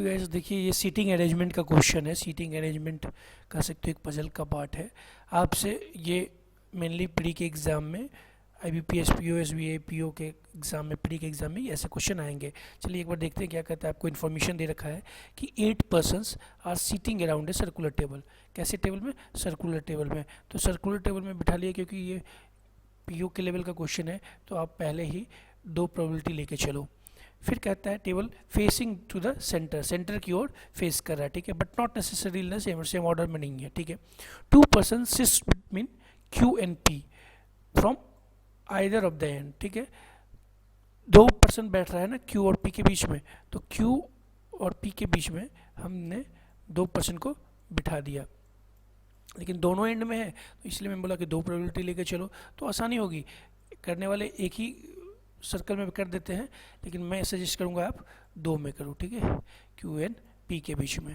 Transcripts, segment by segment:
Guys देखिए ये seating arrangement का क्वेश्चन है। सीटिंग अरेंजमेंट कह सकते हो एक पजल का पार्ट है। आपसे ये मेनली प्री के एग्ज़ाम में IBPS PO SBA PO के एग्ज़ाम में प्री के एग्ज़ाम में ऐसे क्वेश्चन आएंगे। चलिए एक बार देखते हैं क्या कहता है। आपको इन्फॉर्मेशन दे रखा है कि 8 persons are sitting around a circular table. कैसे टेबल में? सर्कुलर टेबल में। तो सर्कुलर टेबल में बिठा लिया, क्योंकि ये PO के लेवल का क्वेश्चन है तो आप पहले ही 2 प्रोबेबिलिटी लेके चलो। फिर कहता है table facing to the centre, centre की ओर फेस कर रहा है, ठीक है, but not necessary same order में नहीं है, ठीक है। 2 person sits between Q and P from either of the end, ठीक है। 2 पर्सन बैठ रहा है ना Q और P के बीच में, तो Q और P के बीच में हमने 2 पर्सन को बिठा दिया, लेकिन दोनों एंड में है तो इसलिए मैं बोला कि 2 प्रोबेबिलिटी लेके चलो तो आसानी होगी। करने वाले एक ही सर्कल में कर देते हैं, लेकिन मैं सजेस्ट करूंगा आप 2 में करो, ठीक है, Q एंड P के बीच में,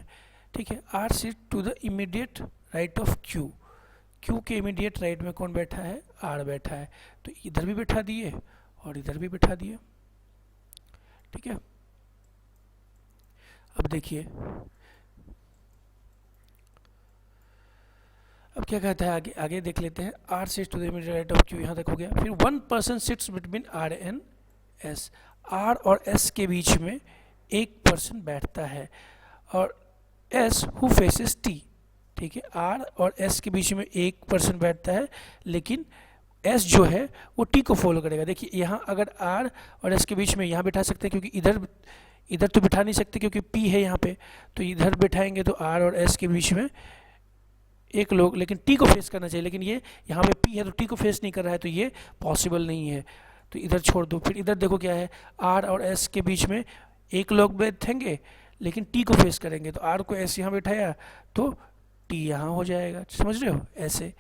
ठीक है। R sit to the immediate right of Q, Q के इमीडिएट राइट में कौन बैठा है? R बैठा है, तो इधर भी बैठा दिए और इधर भी बैठा दिए, ठीक है। अब देखिए अब क्या कहता है, आगे आगे देख लेते हैं। R sits to the immediate right of Q, यहाँ तक हो गया। फिर 1 person sits between R and S, R और S के बीच में एक पर्सन बैठता है और S हु फेसेस T, ठीक है। R और S के बीच में एक पर्सन बैठता है, लेकिन S जो है वो T को फॉलो करेगा। देखिए यहाँ अगर R और S के बीच में यहाँ बिठा सकते हैं, क्योंकि इधर तो बिठा नहीं सकते क्योंकि P है यहाँ पे, तो इधर बिठाएंगे तो R और S के बीच में एक लोग, लेकिन T को फेस करना चाहिए, लेकिन ये यहाँ पे P है तो T को फेस नहीं कर रहा है, तो ये पॉसिबल नहीं है, तो इधर छोड़ दो। फिर इधर देखो क्या है, R और S के बीच में एक लोग बैठेंगे लेकिन T को फेस करेंगे, तो R को S यहाँ बैठाया तो T यहाँ हो जाएगा, समझ रहे हो, ऐसे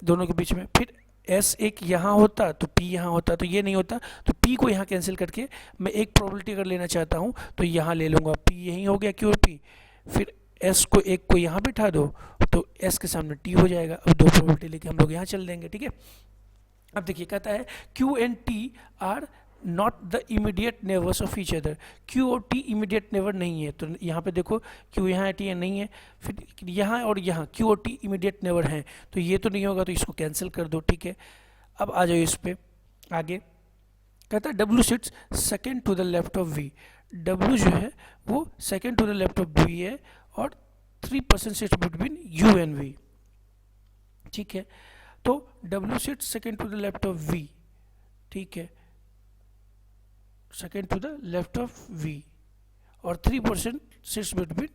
दोनों के बीच में। फिर S एक यहाँ होता तो P यहाँ होता, तो ये नहीं होता, तो P को यहाँ कैंसिल करके मैं एक प्रोबेबिलिटी अगर लेना चाहता हूँ तो यहाँ ले लूँगा, P यहीं हो गया Q और P। फिर S को एक को यहाँ बिठा दो तो S के सामने T हो जाएगा। अब 2 प्रोबेबिलिटी लेके हम लोग यहाँ चल देंगे, ठीक है। अब देखिए कहता है Q and T are not the immediate neighbours of each other. Q और T इमीडिएट नेबर नहीं है, तो यहाँ पे देखो Q यहाँ है, T नहीं है। फिर यहाँ और यहाँ Q और T इमीडिएट नेबर हैं, तो ये तो नहीं होगा, तो इसको कैंसिल कर दो, ठीक है। अब आ जाओ इस पे आगे। कहता है W sits second to the left of V। W जो है वो second to the left of V है और 3 person sits between U and V, ठीक है। तो W sits second to the left of V, ठीक है, second to the left of V और 3 पर्सन सिट्स बिटवीन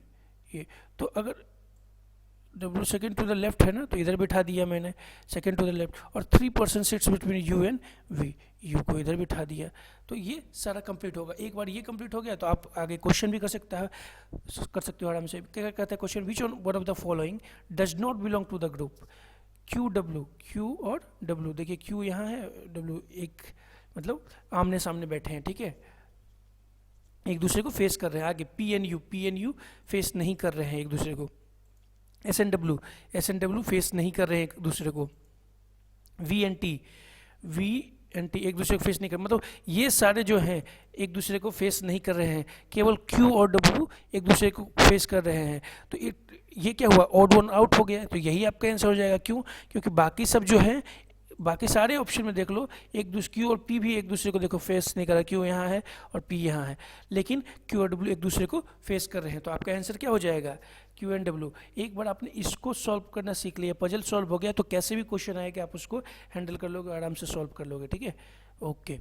ये। तो अगर W second to the left है ना, तो इधर बिठा दिया मैंने सेकेंड टू द लेफ्ट, और 3 person sits between U and V, U को इधर बिठा दिया, तो ये सारा कंप्लीट होगा। एक बार ये कंप्लीट हो गया तो आप आगे क्वेश्चन भी कर सकते हो आराम से। क्या कहता है question, which one of the following does not belong to the group Q W, Q और W। देखिए Q यहाँ है, W एक मतलब आमने सामने बैठे हैं, ठीक है, एक दूसरे को फेस कर रहे हैं। आगे P एंड U फेस नहीं कर रहे हैं एक दूसरे को। S एंड W फेस नहीं कर रहे हैं एक दूसरे को। V एंड T एक दूसरे को फेस नहीं कर, मतलब ये सारे जो हैं एक दूसरे को फेस नहीं कर रहे हैं, केवल Q और W एक दूसरे को फेस कर रहे हैं। तो ये क्या हुआ, ऑड वन आउट हो गया, तो यही आपका आंसर हो जाएगा। क्यों? क्योंकि बाकी सब जो हैं, बाकी सारे ऑप्शन में देख लो, एक दूसरे Q और P भी एक दूसरे को देखो फेस नहीं कर रहा, Q यहाँ है और P यहाँ है, लेकिन Q और W एक दूसरे को फेस कर रहे हैं, तो आपका आंसर क्या हो जाएगा, Q एंड W। एक बार आपने इसको सॉल्व करना सीख लिया, पजल सॉल्व हो गया, तो कैसे भी क्वेश्चन आएगा आप उसको हैंडल कर लोगे, आराम से सॉल्व कर लोगे, ठीक है। ओके।